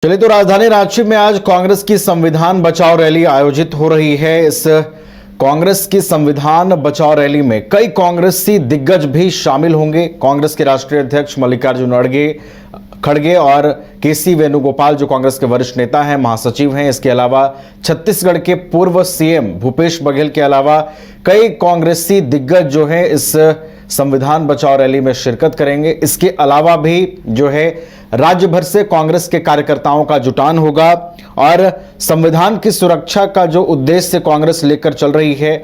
चलिए तो राजधानी रांची में आज कांग्रेस की संविधान बचाओ रैली आयोजित हो रही है। इस कांग्रेस की संविधान बचाओ रैली में कई कांग्रेसी दिग्गज भी शामिल होंगे। कांग्रेस के राष्ट्रीय अध्यक्ष मल्लिकार्जुन खड़गे और केसी वेणुगोपाल जो कांग्रेस के वरिष्ठ नेता हैं, महासचिव हैं। इसके अलावा छत्तीसगढ़ के पूर्व सीएम भूपेश बघेल के अलावा कई कांग्रेसी दिग्गज जो हैं इस संविधान बचाओ रैली में शिरकत करेंगे। इसके अलावा भी जो है राज्य भर से कांग्रेस के कार्यकर्ताओं का जुटान होगा और संविधान की सुरक्षा का जो उद्देश्य कांग्रेस लेकर चल रही है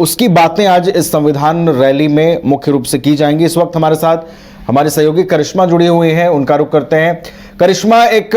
उसकी बातें आज इस संविधान रैली में मुख्य रूप से की जाएंगी। इस वक्त हमारे साथ हमारे सहयोगी करिश्मा जुड़ी हुई हैं, उनका रुख करते हैं। करिश्मा, एक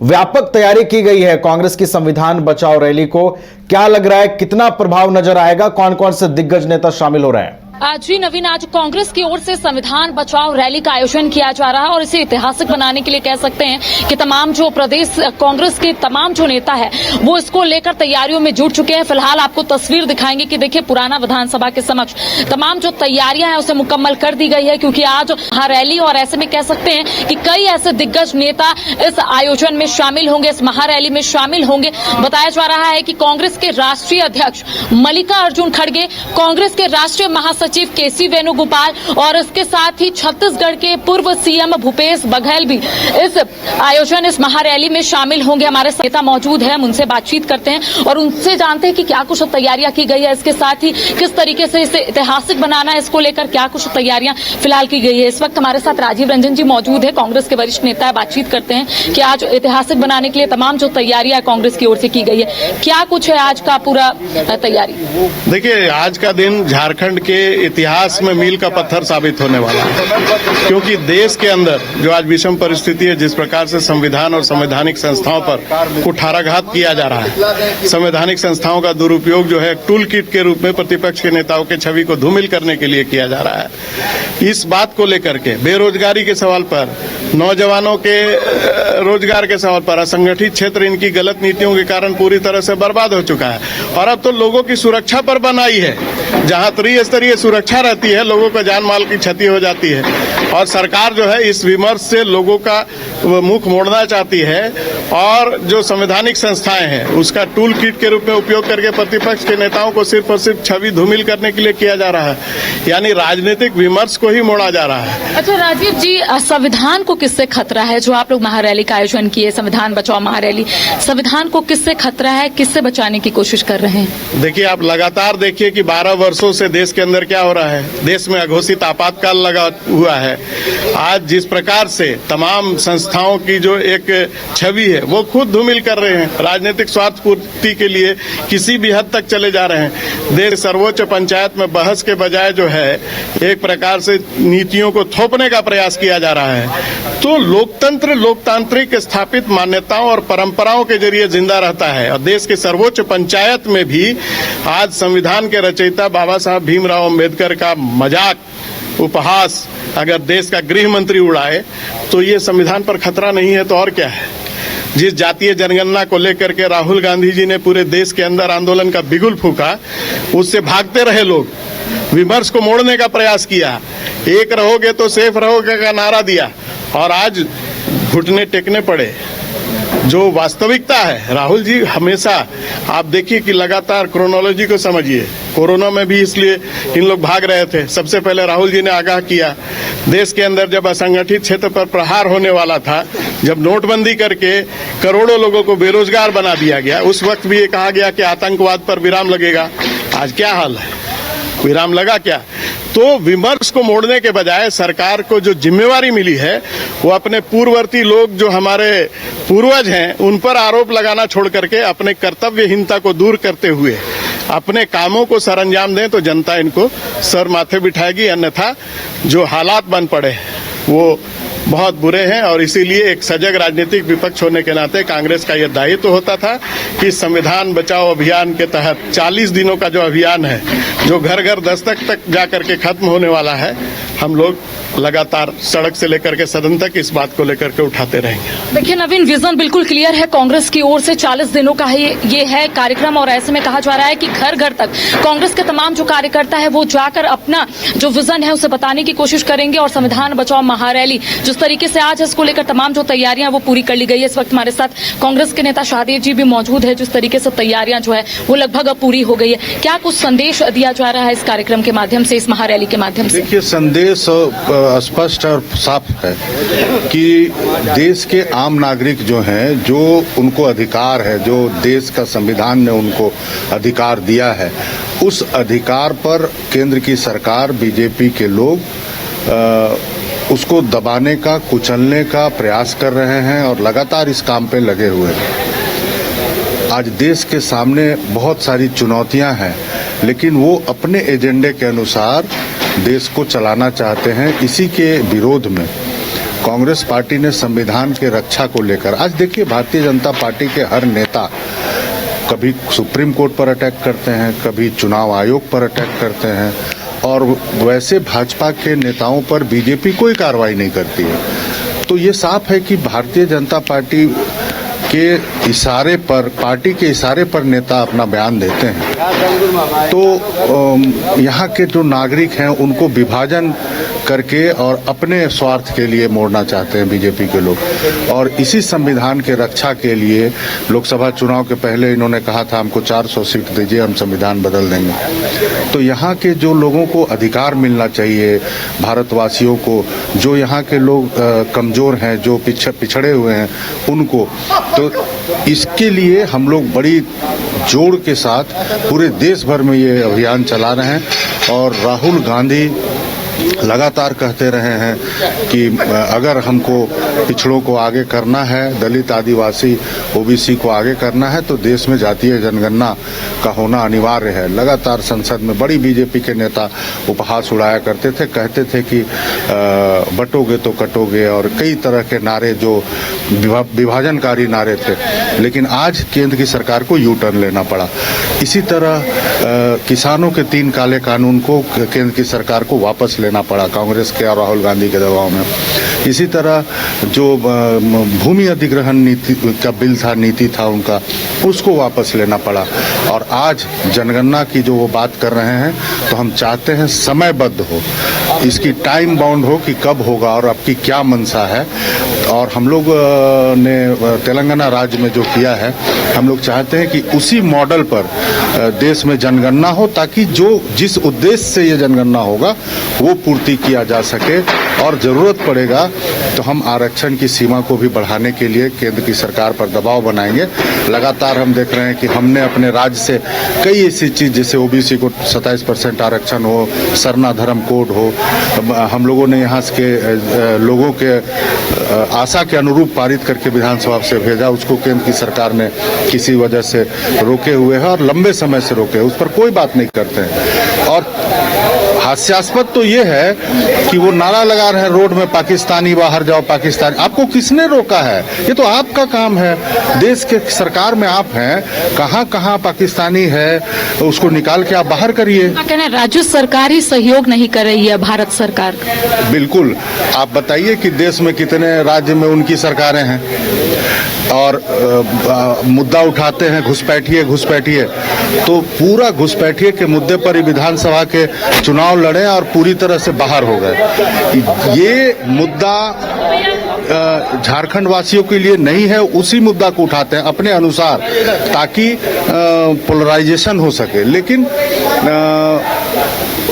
व्यापक तैयारी की गई है कांग्रेस की संविधान बचाओ रैली को, क्या लग रहा है कितना प्रभाव नजर आएगा, कौन कौन से दिग्गज नेता शामिल हो रहे हैं? जी नवीन, आज कांग्रेस की ओर से संविधान बचाओ रैली का आयोजन किया जा रहा है और इसे ऐतिहासिक बनाने के लिए कह सकते हैं कि तमाम जो प्रदेश कांग्रेस के तमाम जो नेता है वो इसको लेकर तैयारियों में जुट चुके हैं। फिलहाल आपको तस्वीर दिखाएंगे कि देखिए पुराना विधानसभा के समक्ष तमाम जो तैयारियां हैं उसे मुकम्मल कर दी गई है, क्योंकि आज रैली और ऐसे में कह सकते हैं कि कई ऐसे दिग्गज नेता इस आयोजन में शामिल होंगे, इस महारैली में शामिल होंगे। बताया जा रहा है कि कांग्रेस के राष्ट्रीय अध्यक्ष मल्लिकार्जुन खड़गे, कांग्रेस के राष्ट्रीय महासचिव केसी वेणुगोपाल और इसके साथ ही छत्तीसगढ़ के पूर्व सीएम भूपेश बघेल भी इस आयोजन, इस महारैली में शामिल होंगे। हमारे नेता मौजूद हैं, हम उनसे बातचीत करते हैं और उनसे जानते हैं कि क्या कुछ तैयारियां की गई है, इसके साथ ही किस तरीके से इसे ऐतिहासिक बनाना है, इसको लेकर क्या कुछ तैयारियां फिलहाल की गई है। इस वक्त हमारे साथ राजीव रंजन जी मौजूद है, कांग्रेस के वरिष्ठ नेता है। बातचीत करते हैं कि आज ऐतिहासिक बनाने के लिए तमाम जो तैयारियां कांग्रेस की ओर से की गई है, क्या कुछ है आज का पूरा तैयारी? देखिए, आज का दिन झारखंड के इतिहास में मील का पत्थर साबित होने वाला है, क्योंकि देश के अंदर जो आज विषम परिस्थिति है, जिस प्रकार से संविधान और संवैधानिक संस्थाओं पर कुठाराघात किया जा रहा है, संवैधानिक संस्थाओं का दुरुपयोग जो है टूल किट के रूप में प्रतिपक्ष के नेताओं के छवि को धूमिल करने के लिए किया जा रहा है। इस बात को लेकर के बेरोजगारी के सवाल पर, नौजवानों के रोजगार के सवाल पर, असंगठित क्षेत्र इनकी गलत नीतियों के कारण पूरी तरह से बर्बाद हो चुका है और अब तो लोगों की सुरक्षा पर बनाई है। जहां त्रिस्तरीय सुरक्षा रहती है, लोगों का जान माल की क्षति हो जाती है और सरकार जो है इस विमर्श से लोगों का मुख मोड़ना चाहती है और जो संवैधानिक संस्थाएं हैं उसका टूल किट के रूप में उपयोग करके प्रतिपक्ष के नेताओं को सिर्फ और सिर्फ छवि धूमिल करने के लिए किया जा रहा है, यानी राजनीतिक विमर्श को ही मोड़ा जा रहा है। अच्छा राजीव जी, संविधान को किससे खतरा है? जो आप लोग महारैली का आयोजन किए, संविधान बचाओ महारैली, संविधान को किससे खतरा है, किससे बचाने की कोशिश कर रहे हैं? देखिए, आप लगातार देखिए कि 12 वर्षों से देश के अंदर क्या हो रहा है। देश में अघोषित आपातकाल लगा हुआ है। आज जिस प्रकार से तमाम संस्थाओं की जो एक छवि है वो खुद धूमिल कर रहे हैं, राजनीतिक स्वार्थ पूर्ति के लिए किसी भी हद तक चले जा रहे हैं। देश सर्वोच्च पंचायत में बहस के बजाय जो है एक प्रकार से नीतियों को थोपने का प्रयास किया जा रहा है। तो लोकतंत्र लोकतांत्रिक स्थापित मान्यताओं और परंपराओं के जरिए जिंदा रहता है और देश के सर्वोच्च पंचायत में भी आज संविधान के रचयिता बाबा साहब भीमराव अम्बेडकर का मजाक, उपहास अगर देश का गृह मंत्री उड़ाए तो ये संविधान पर खतरा नहीं है तो और क्या है। जिस जातीय जनगणना को लेकर के राहुल गांधी जी ने पूरे देश के अंदर आंदोलन का बिगुल फूका, उससे भागते रहे लोग, विमर्श को मोड़ने का प्रयास किया, एक रहोगे तो सेफ रहोगे का नारा दिया और आज घुटने टेकने पड़े। जो वास्तविकता है, राहुल जी हमेशा, आप देखिए कि लगातार क्रोनोलॉजी को समझिए, कोरोना में भी इसलिए इन लोग भाग रहे थे। सबसे पहले राहुल जी ने आगाह किया, देश के अंदर जब असंगठित क्षेत्र पर प्रहार होने वाला था, जब नोटबंदी करके करोड़ों लोगों को बेरोजगार बना दिया गया, उस वक्त भी ये कहा गया कि आतंकवाद पर विराम लगेगा। आज क्या हाल है, विराम लगा क्या? तो विमर्श को मोड़ने के बजाय सरकार को जो जिम्मेवारी मिली है वो अपने पूर्ववर्ती लोग जो हमारे पूर्वज हैं उन पर आरोप लगाना छोड़ करके अपने कर्तव्यहीनता को दूर करते हुए अपने कामों को सरंजाम दें तो जनता इनको सर माथे बिठाएगी, अन्यथा जो हालात बन पड़े वो बहुत बुरे हैं। और इसीलिए एक सजग राजनीतिक विपक्ष होने के नाते कांग्रेस का यह दायित्व होता था कि संविधान बचाओ अभियान के तहत 40 दिनों का जो अभियान है, जो घर घर दस्तक तक जाकर के खत्म होने वाला है, हम लोग लगातार सड़क से लेकर के सदन तक इस बात को लेकर के उठाते रहेंगे। देखिए नवीन, विजन बिल्कुल क्लियर है कांग्रेस की ओर से। 40 दिनों का ये है कार्यक्रम और ऐसे में कहा जा रहा है कि घर घर तक कांग्रेस के तमाम जो कार्यकर्ता है वो जाकर अपना जो विजन है उसे बताने की कोशिश करेंगे। और संविधान बचाओ महारैली जिस तरीके से आज इसको लेकर तमाम जो तैयारियां वो पूरी कर ली गई है। इस वक्त हमारे साथ कांग्रेस के नेता शाहदेव जी भी मौजूद है। जिस तरीके से तैयारियां जो है वो लगभग अब पूरी हो गई है, क्या कुछ संदेश दिया जा रहा है इस कार्यक्रम के माध्यम से, इस महारैली के माध्यम से? देखिए, संदेश स्पष्ट और साफ है कि देश के आम नागरिक जो हैं, जो उनको अधिकार है, जो देश का संविधान ने उनको अधिकार दिया है, उस अधिकार पर केंद्र की सरकार, बीजेपी के लोग उसको दबाने का, कुचलने का प्रयास कर रहे हैं और लगातार इस काम पे लगे हुए हैं। आज देश के सामने बहुत सारी चुनौतियां हैं, लेकिन वो अपने एजेंडे के अनुसार देश को चलाना चाहते हैं। इसी के विरोध में कांग्रेस पार्टी ने संविधान के रक्षा को लेकर, आज देखिए भारतीय जनता पार्टी के हर नेता कभी सुप्रीम कोर्ट पर अटैक करते हैं, कभी चुनाव आयोग पर अटैक करते हैं, और वैसे भाजपा के नेताओं पर बीजेपी कोई कार्रवाई नहीं करती है। तो ये साफ है कि भारतीय जनता पार्टी के इशारे पर, पार्टी के इशारे पर नेता अपना बयान देते हैं। तो यहाँ के जो नागरिक हैं उनको विभाजन करके और अपने स्वार्थ के लिए मोड़ना चाहते हैं बीजेपी के लोग। और इसी संविधान के रक्षा के लिए लोकसभा चुनाव के पहले इन्होंने कहा था हमको 400 सीट दीजिए, हम संविधान बदल देंगे। तो यहाँ के जो लोगों को अधिकार मिलना चाहिए, भारतवासियों को, जो यहाँ के लोग कमजोर हैं, जो पिछड़े हुए हैं, उनको, तो इसके लिए हम लोग बड़ी जोड़ के साथ पूरे देश भर में ये अभियान चला रहे हैं। और राहुल गांधी लगातार कहते रहे हैं कि अगर हमको पिछड़ों को आगे करना है, दलित, आदिवासी, ओबीसी को आगे करना है, तो देश में जातीय जनगणना का होना अनिवार्य है। लगातार संसद में बड़ी बीजेपी के नेता उपहास उड़ाया करते थे, कहते थे कि बटोगे तो कटोगे, और कई तरह के नारे जो विभाजनकारी नारे थे। लेकिन आज केंद्र की सरकार को यू टर्न लेना पड़ा। इसी तरह किसानों के 3 काले कानून को केंद्र की सरकार को वापस लेना पड़ा कांग्रेस के और राहुल गांधी के दबाव में। इसी तरह जो भूमि अधिग्रहण नीति का बिल था, नीति था उनका, उसको वापस लेना पड़ा। और आज जनगणना की जो वो बात कर रहे हैं, तो हम चाहते हैं समयबद्ध हो, इसकी टाइम बाउंड हो कि कब होगा और आपकी क्या मंशा है। और हम लोग ने तेलंगाना राज्य में जो किया है, हम लोग चाहते हैं कि उसी मॉडल पर देश में जनगणना हो, ताकि जो जिस उद्देश्य से ये जनगणना होगा वो पूर्ति किया जा सके। और जरूरत पड़ेगा तो हम आरक्षण की सीमा को भी बढ़ाने के लिए केंद्र की सरकार पर दबाव बनाएंगे। लगातार हम देख रहे हैं कि हमने अपने राज्य से कई ऐसी चीज, जैसे ओबीसी को 27% आरक्षण हो, सरना धर्म कोड हो, हम लोगों ने यहाँ के लोगों के आशा के अनुरूप पारित करके विधानसभा से भेजा। उसको केंद्र की सरकार ने किसी वजह से रोके हुए है और लंबे समय से रोके, उस पर कोई बात नहीं करते हैं। और हास्यास्पद तो ये है कि वो नारा लगा रहे हैं रोड में, पाकिस्तानी बाहर जाओ, पाकिस्तानी। आपको किसने रोका है? ये तो आपका काम है, देश के सरकार में आप हैं, कहाँ कहाँ पाकिस्तानी है उसको निकाल के आप बाहर करिए। कहना है राज्य सरकार ही सहयोग नहीं कर रही है भारत सरकार। बिल्कुल, आप बताइए कि देश में कितने राज्य में उनकी सरकारें हैं और मुद्दा उठाते हैं घुसपैठिए घुसपैठिए। तो पूरा घुसपैठिए के मुद्दे पर ही विधानसभा के चुनाव लड़े और पूरी तरह से बाहर हो गए। ये मुद्दा झारखंड वासियों के लिए नहीं है, उसी मुद्दा को उठाते हैं अपने अनुसार, ताकि पोलराइजेशन हो सके। लेकिन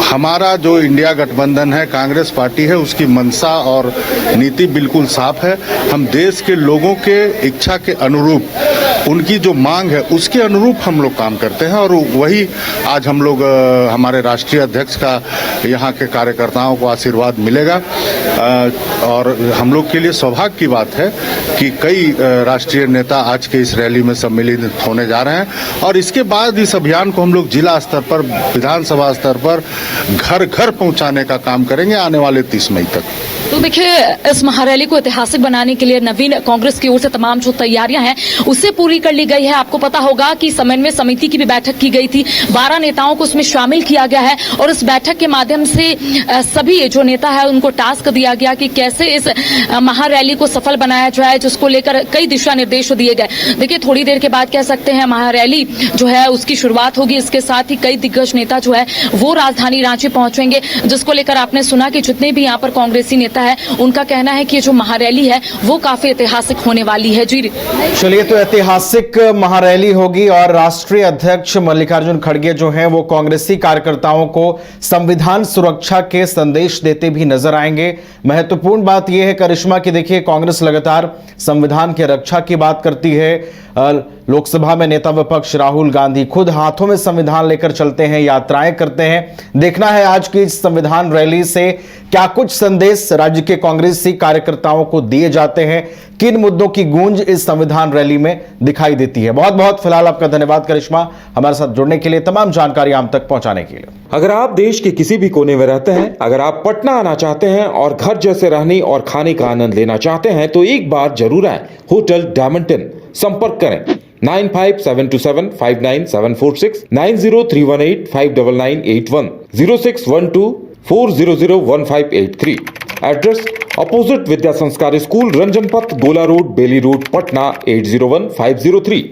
हमारा जो इंडिया गठबंधन है, कांग्रेस पार्टी है, उसकी मंशा और नीति बिल्कुल साफ है। हम देश के लोगों के इच्छा के अनुरूप, उनकी जो मांग है उसके अनुरूप हम लोग काम करते हैं। और वही आज हम लोग, हमारे राष्ट्रीय अध्यक्ष का यहाँ के कार्यकर्ताओं को आशीर्वाद मिलेगा। और हम लोग के लिए सौभाग्य की बात है कि कई राष्ट्रीय नेता आज के इस रैली में सम्मिलित होने जा रहे हैं। और इसके बाद इस अभियान को हम लोग जिला स्तर पर, विधानसभा स्तर पर, घर घर पहुंचाने का काम करेंगे आने वाले 30 मई तक। तो देखिए, इस महारैली को ऐतिहासिक बनाने के लिए नवीन कांग्रेस की ओर से तमाम जो तैयारियां हैं उससे पूरी कर ली गई है। आपको पता होगा कि समन्वय समिति की भी बैठक की गई थी, 12 नेताओं को उसमें शामिल किया गया है और इस बैठक के माध्यम से सभी जो नेता है उनको टास्क दिया गया कि कैसे इस महारैली को सफल बनाया जाए, जिसको लेकर कई दिशा निर्देश दिए गए। देखिए, थोड़ी देर के बाद कह सकते हैं महारैली जो है उसकी शुरुआत होगी। इसके साथ ही कई दिग्गज नेता जो है वो राजधानी रांची पहुंचेंगे, जिसको लेकर आपने सुना कि जितने भी यहाँ पर कांग्रेसी नेता है उनका कहना है कि जो महारैली है वो काफी ऐतिहासिक होने वाली है। जी चलिए, तो ऐतिहासिक महारैली होगी और राष्ट्रीय अध्यक्ष मल्लिकार्जुन खड़गे जो हैं वो कांग्रेसी कार्यकर्ताओं को संविधान सुरक्षा के संदेश देते भी नजर आएंगे। महत्वपूर्ण बात यह है करिश्मा की, देखिए कांग्रेस लगातार संविधान की रक्षा की बात करती है। लोकसभा में नेता विपक्ष राहुल गांधी खुद हाथों में संविधान लेकर चलते हैं, यात्राएं करते हैं। देखना है आज की संविधान रैली से क्या कुछ संदेश राज्य के कांग्रेसी कार्यकर्ताओं को दिए जाते हैं, किन मुद्दों की गूंज इस संविधान रैली में दिखाई देती है। बहुत बहुत फिलहाल आपका धन्यवाद करिश्मा, हमारे साथ जुड़ने के लिए, तमाम जानकारी हम तक पहुंचाने के लिए। अगर आप देश के किसी भी कोने में रहते हैं, अगर आप पटना आना चाहते हैं और घर जैसे रहने और खाने का आनंद लेना चाहते हैं तो एक बार जरूर आए होटल डायमंटन। संपर्क करें 9572759746, 9031859981, 0612400158 एड्रेस अपोजिट विद्या संस्कार स्कूल, रंजन पथ, गोला रोड, बेली रोड, पटना 801503।